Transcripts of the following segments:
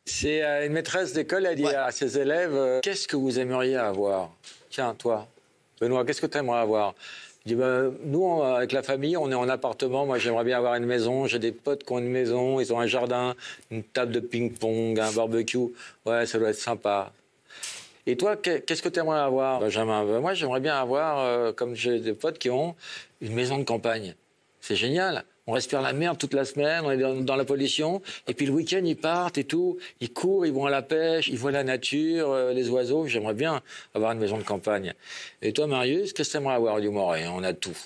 C'est une maîtresse d'école, elle dit à ses élèves qu'est-ce que vous aimeriez avoir? Tiens, toi, Benoît, qu'est-ce que tu aimerais avoir? Je dis nous, avec la famille, on est en appartement. Moi, j'aimerais bien avoir une maison. J'ai des potes qui ont une maison, ils ont un jardin, une table de ping-pong, un barbecue. Ouais, ça doit être sympa. Et toi, qu'est-ce que tu aimerais avoir, Benjamin? Moi, j'aimerais bien avoir, comme j'ai des potes qui ont, une maison de campagne. C'est génial. On respire la merde toute la semaine, on est dans la pollution. Et puis le week-end, ils partent et tout. Ils courent, ils vont à la pêche, ils voient la nature, les oiseaux. J'aimerais bien avoir une maison de campagne. Et toi, Marius, qu'est-ce que tu aimerais avoir du Moret? On a tout.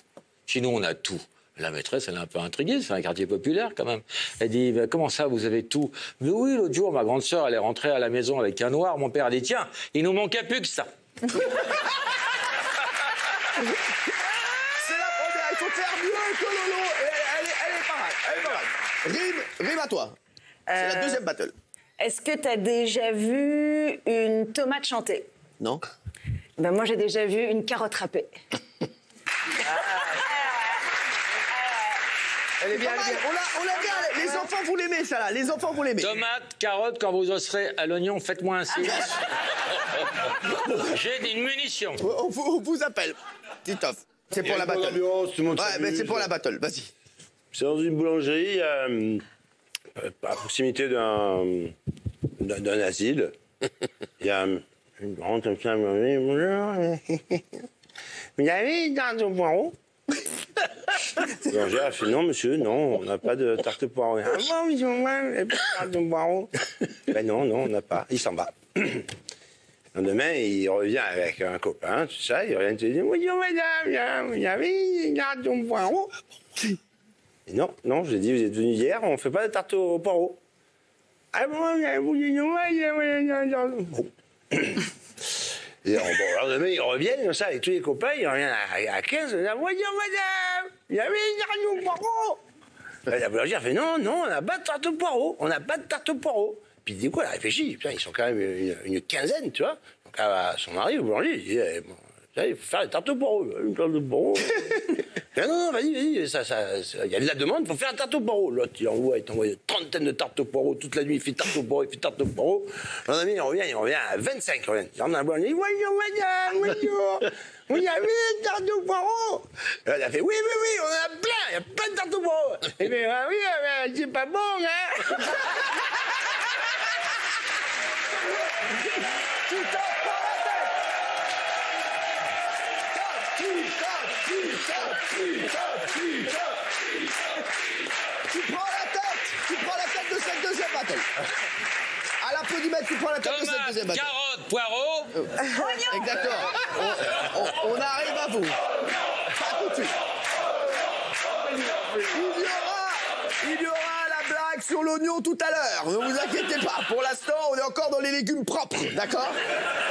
Chez nous, on a tout. La maîtresse, elle est un peu intriguée, c'est un quartier populaire quand même. Elle dit, comment ça, vous avez tout? Mais oui, l'autre jour, ma grande sœur, elle est rentrée à la maison avec un noir. Mon père a dit, tiens, il nous manquait plus que ça. C'est la première, il faut faire mieux que Lolo. Elle est pas mal, elle est pas mal. Rime à toi. C'est la deuxième battle. Est-ce que tu as déjà vu une tomate chanter? Non. Ben moi, j'ai déjà vu une carotte râpée. Elle est bien, elle est bien. On l'a bien. Les enfants, vous l'aimez, ça là. Les enfants, vous l'aimez. Tomate, carotte, quand vous osserez à l'oignon, faites-moi un signe. J'ai une munition. On vous appelle. Titoff. C'est pour la battle. Ouais, mais c'est pour la battle. Vas-y. C'est dans une boulangerie à proximité d'un asile. Il y a une grande femme. Bonjour. Vous avez une tarte au poireau? Le boulanger a fait non, monsieur, non, on n'a pas de tarte au poireau. Ah bon, monsieur, moi, vous n'avez pas de tarte au poireau? Ben non, on n'a pas. Il s'en va. Le lendemain, il revient avec un copain, tout ça. Il revient et dit bonjour, madame, vous avez une tarte au poireau? Et non, je lui ai dit, vous êtes venu hier, on ne fait pas de tarte au poireau. Ah bon, vous dites non, bon. Et bon, alors demain, il revient comme ça avec tous les copains, il revient à 15, il dit bonjour, madame, il y avait une tarte au poireau. La boulangère fait non, on n'a pas de tarte au poireau, on n'a pas de tarte au poireau. Puis du coup, elle a réfléchi, putain, ils sont quand même une quinzaine, tu vois. Donc à son mari, au boulanger, il dit il faut faire des tartes au poireau. Une tarte au poireau. Non, vas-y, il y a de la demande, il faut faire une tarte au poireau. L'autre, il envoie une trentaine de tartes au poireau, toute la nuit, il fait tarte au poireau, il fait tarte au poireau. Le lendemain, il revient à 25, il rentre dans la boîte, il dit bonjour, madame, bonjour, vous avez une tarte au poireau? Elle a fait oui, on en a plein, il y a plein de tartes au poireau. Et bien, oui, c'est pas bon, hein. Tu prends la tête de cette deuxième battle. À l'applaudimètre, tu prends la tête de cette deuxième battle. Carotte, poireau. Exactement. On arrive à vous. Pas tout de suite. Il y aura la blague sur l'oignon tout à l'heure. Ne vous inquiétez pas. Pour l'instant, on est encore dans les légumes propres. D'accord?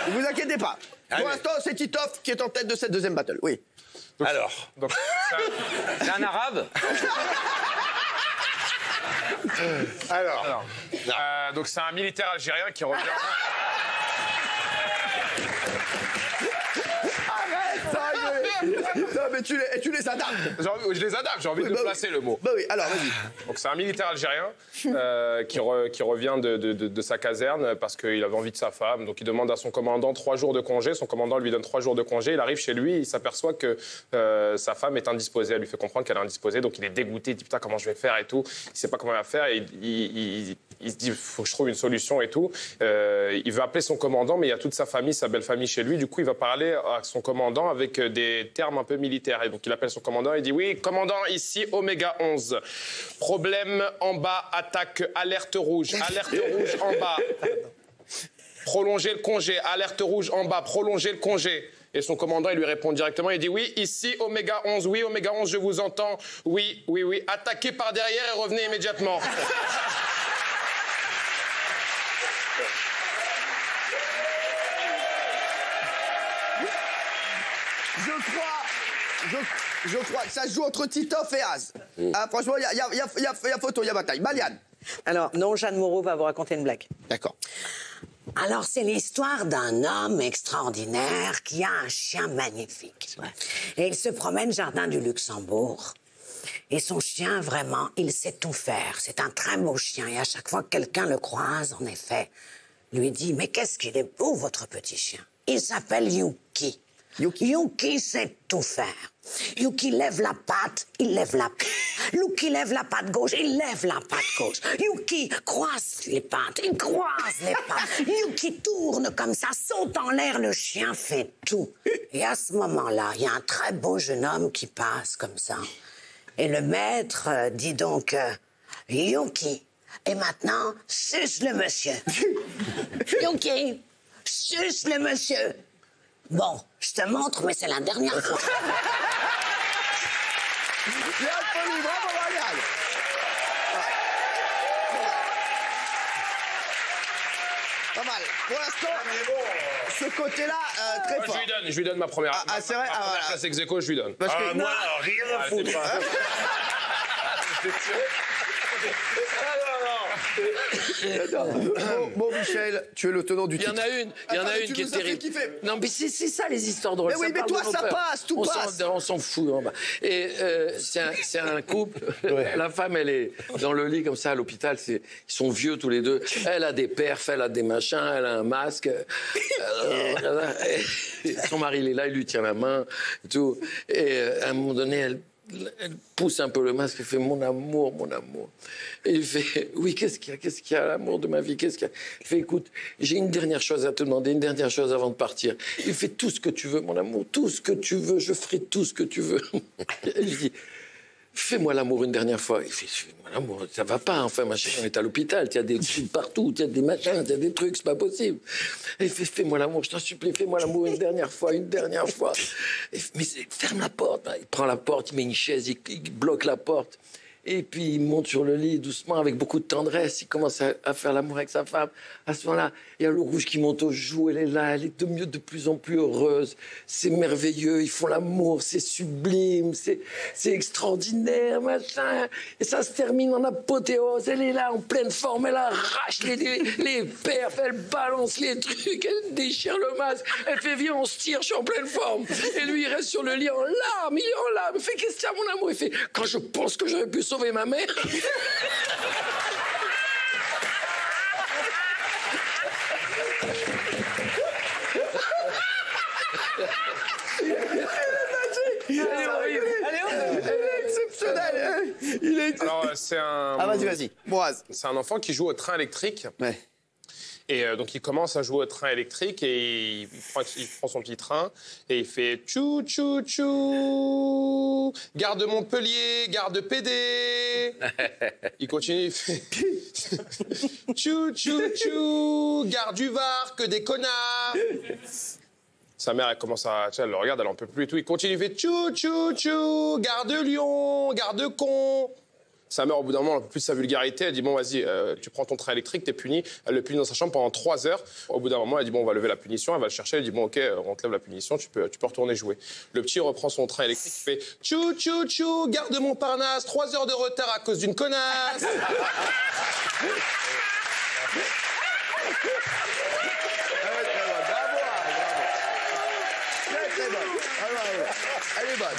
Ne vous inquiétez pas. Pour l'instant, c'est Titoff qui est en tête de cette deuxième battle. Oui. Alors, c'est un arabe? Alors, donc c'est un militaire algérien qui revient. Non, mais tu les adaptes. Je les adapte, j'ai envie de placer le mot. Bah oui, alors vas-y. Donc c'est un militaire algérien qui revient de sa caserne parce qu'il avait envie de sa femme. Donc il demande à son commandant 3 jours de congé. Son commandant lui donne 3 jours de congé. Il arrive chez lui, il s'aperçoit que sa femme est indisposée. Elle lui fait comprendre qu'elle est indisposée. Donc il est dégoûté, il dit putain comment je vais faire et tout. Il sait pas comment il va faire et il se dit faut que je trouve une solution et tout. Il veut appeler son commandant mais il y a toute sa famille, sa belle famille chez lui. Du coup il va parler à son commandant avec des termes un peu militaires. Et donc il appelle son commandant et dit oui commandant ici Oméga 11. Problème en bas, attaque, alerte rouge en bas. Prolonger le congé, alerte rouge en bas, prolonger le congé. Et son commandant, il lui répond directement, il dit oui, ici Oméga 11, oui Oméga 11, je vous entends, oui, attaquez par derrière et revenez immédiatement. Je crois que ça se joue entre Titoff et Az. Ah, franchement, il y a photo, il y a bataille. Maliane. Alors, non, Jeanne Moreau va vous raconter une blague. D'accord. Alors, c'est l'histoire d'un homme extraordinaire qui a un chien magnifique. Et il se promène jardin du Luxembourg. Et son chien, vraiment, il sait tout faire. C'est un très beau chien. Et à chaque fois que quelqu'un le croise, en effet, lui dit « Mais qu'est-ce qu'il est beau, votre petit chien !» Il s'appelle Yuki. Yuki sait tout faire. Yuki lève la patte, il lève la patte. Yuki lève la patte gauche, il lève la patte gauche. Yuki croise les pattes, il croise les pattes. Yuki tourne comme ça, saute en l'air, le chien fait tout. Et à ce moment-là, il y a un très beau jeune homme qui passe comme ça. Et le maître dit donc Yuki, et maintenant, suce le monsieur. Yuki, suce le monsieur. Bon, je te montre, mais c'est la dernière fois. Léa Folie, bravo Marianne. Pas mal. Pour l'instant, ce côté-là, très fort. Je lui donne ma première. Ah, c'est vrai. Ma première place ex aequo, je lui donne. Parce que, Moi, rien à foutre. Bon, Michel, tu es le tenant du Il y titre. en a une qui est terrible. Non, mais c'est ça les histoires drôles. Mais oui, mais parle toi, de nos ça peurs. passe, tout passe. On s'en fout. Et c'est un couple. La femme, elle est dans le lit comme ça à l'hôpital. Ils sont vieux tous les deux. Elle a des perfs, elle a des machins, elle a un masque. Et son mari, il est là, il lui tient la main. Et tout. Et à un moment donné, elle pousse un peu le masque et fait « Mon amour, mon amour ». Et il fait « Oui, qu'est-ce qu'il y a, l'amour de ma vie, qu'est-ce qu'il y a ?» Il fait « Écoute, j'ai une dernière chose à te demander, une dernière chose avant de partir. » Il fait « Tout ce que tu veux, mon amour, tout ce que tu veux, je ferai tout ce que tu veux. » Et je dis « Fais-moi l'amour une dernière fois. » Il fait « Fais-moi l'amour, ça va pas, enfin, machin, on est à l'hôpital, il y a des trucs partout, il y a des machins, il y a des trucs, c'est pas possible. » Et il fait « Fais-moi l'amour, je t'en supplie, fais-moi l'amour une dernière fois, une dernière fois. » Mais ferme la porte. Il prend la porte, il met une chaise, il bloque la porte. Et puis il monte sur le lit doucement, avec beaucoup de tendresse. Il commence à faire l'amour avec sa femme. À ce moment-là, il y a le rouge qui monte aux joues. Elle est là, elle est de plus en plus heureuse. C'est merveilleux, ils font l'amour, c'est sublime, c'est extraordinaire, machin. Et ça se termine en apothéose. Elle est là, en pleine forme, elle arrache les perfs, elle balance les trucs, elle déchire le masque. Elle fait « Viens, on se tire, je suis en pleine forme. » Et lui, il reste sur le lit en larmes, il est en larmes. Il fait « Qu'est-ce qu'il y a, mon amour ?» Il fait « Quand je pense que j'aurais pu sauver ma mère. » Il est... Alors, c'est un. Ah, vas-y. Boaz. C'est un enfant qui joue au train électrique. Ouais. Et donc, il commence à jouer au train électrique et il prend son petit train et il fait tchou, tchou, tchou, gare de Montpellier, gare de PD. Il continue, il fait tchou, tchou, tchou, gare du Var, que des connards. Sa mère, elle commence à... Elle le regarde, elle en peut plus et tout. Il continue, il fait tchou, tchou, tchou, gare de Lyon, gare de con. Sa mère, au bout d'un moment, elle peut plus de sa vulgarité. Elle dit, bon, vas-y, tu prends ton train électrique, t'es puni. Elle le punit dans sa chambre pendant 3 heures. Au bout d'un moment, elle dit, bon, on va lever la punition. Elle va le chercher. Elle dit, bon, OK, on te lève la punition, tu peux retourner jouer. Le petit reprend son train électrique. Il fait tchou, tchou, tchou, gare de Montparnasse, 3 heures de retard à cause d'une connasse. Elle est bonne,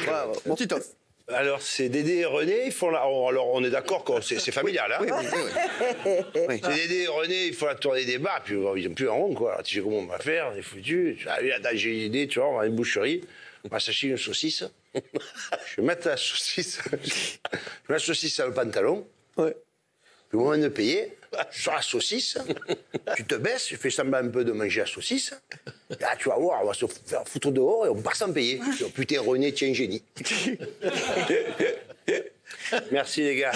bravo. Mon petit Toff. Alors, c'est Dédé et René, ils font la... Alors, on est d'accord que c'est familial, hein. Oui. C'est Dédé et René, il faut la tournée des bars, puis ils n'ont plus un rond, quoi. Alors, tu sais comment on va faire, on est foutu. J'ai une idée, tu vois, on va à une boucherie, on va s'acheter une saucisse. Je vais mettre la saucisse. Je mets la saucisse dans le pantalon. Ouais. Puis au moment de payer, sur la saucisse, tu te baisses, tu fais semblant un peu de manger la saucisse. Là, tu vas voir, on va se faire foutre dehors et on part sans payer. Oh, putain, René, tiens, génie. Merci, les gars.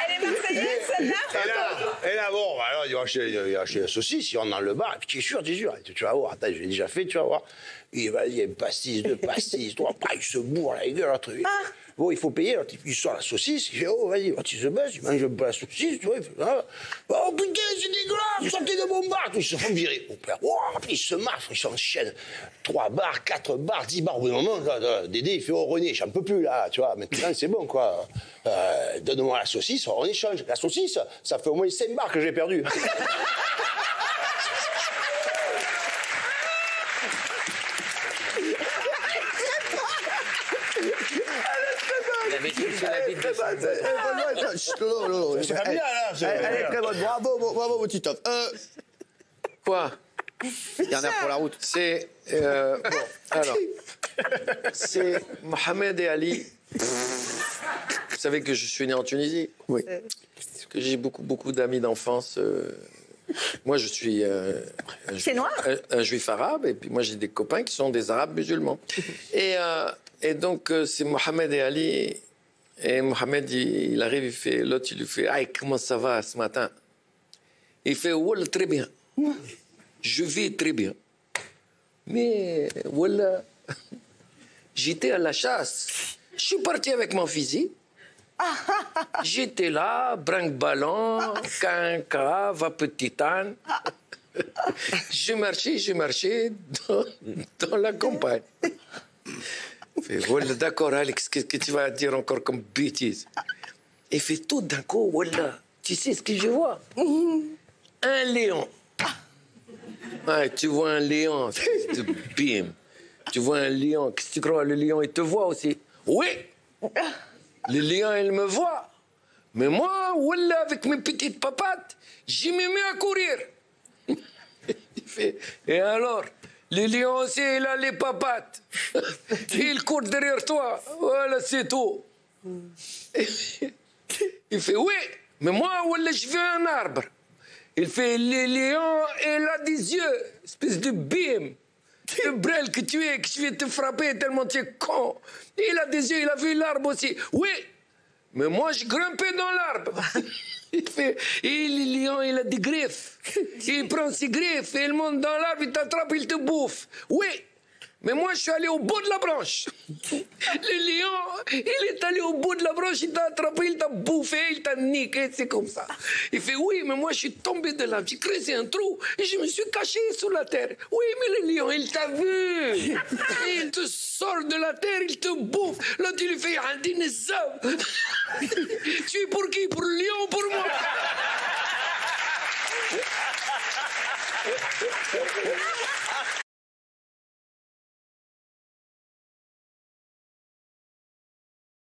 Elle est marseillaise, celle-là? Et là, bon, alors, il va acheter la saucisse, il rentre dans le bar, et puis tu es sûr, tu vas voir, attends, je l'ai déjà fait, tu vas voir. Il va dire, pastis, 2 pastis, 3, il se bourre la gueule, l'autre. Bon, il faut payer, alors, il sort la saucisse, il fait, oh, vas-y, tu se baisse, il mange un peu la saucisse, tu vois, il fait, ah, oh putain, c'est dégueulasse, sortez de mon bar, ils se font virer. Mon père, oh, puis ils se marrent, ils s'enchaînent, 3 bars, 4 bars, 10 bars, au bout d'un moment, là, Dédé, il fait, oh, René, j'en peux plus, là, tu vois, maintenant, c'est bon, quoi. Donne-moi la saucisse, on échange. La saucisse, ça fait au moins 5 bars que j'ai perdu. C'est familial, hein. Elle est très bonne. Bravo, mon Titoff. Quoi? Il y en a pour la route. C'est... bon, alors... C'est Mohamed et Ali. Vous savez que je suis né en Tunisie? Oui. Que j'ai beaucoup d'amis d'enfance. Moi, je suis C'est noir? un juif arabe, et puis moi, j'ai des copains qui sont des arabes musulmans. Et donc, c'est Mohamed et Ali. Et Mohamed, il arrive, il fait... L'autre, il lui fait « Aïe, comment ça va ce matin ?» Il fait « Wallah, très bien. Je vis très bien. Mais, voilà, j'étais à la chasse. Je suis parti avec mon fusil. J'étais là, brinque-ballon, quinca, va petit âne. Je marchais dans la campagne. Il fait, voilà, d'accord, Alex, qu'est-ce que tu vas dire encore comme bêtise? Il fait tout d'un coup, voilà, tu sais ce que je vois? Un lion. Ouais, tu vois un lion, bim. Tu vois un lion, qu'est-ce que tu crois? Le lion, il te voit aussi. Oui, le lion, il me voit. Mais moi, voilà, avec mes petites papates, j'ai mis à courir. Il fait, et alors? Le lion aussi, il a les papates. Il court derrière toi. Voilà, c'est tout. Il fait, oui, mais moi, voilà, je veux un arbre. Il fait, le lion, il a des yeux, espèce de bim. Le brel que tu es, que je vais te frapper tellement tu es con. Il a des yeux, il a vu l'arbre aussi. Oui, mais moi, je grimpais dans l'arbre. Il fait, et le lion, il a des griffes. Il prend ses griffes et il monte dans l'arbre, il t'attrape, il te bouffe. Oui, mais moi, je suis allé au bout de la branche. Le lion, il est allé au bout de la branche, il t'a attrapé, il t'a bouffé, il t'a niqué, c'est comme ça. Il fait, oui, mais moi, je suis tombé de l'arbre, j'ai creusé un trou et je me suis caché sous la terre. Oui, mais le lion, il t'a vu. Il te sort de la terre, il te bouffe. Là, tu lui fais un dinosaure. Tu es pour qui? Pour le lion ou pour moi?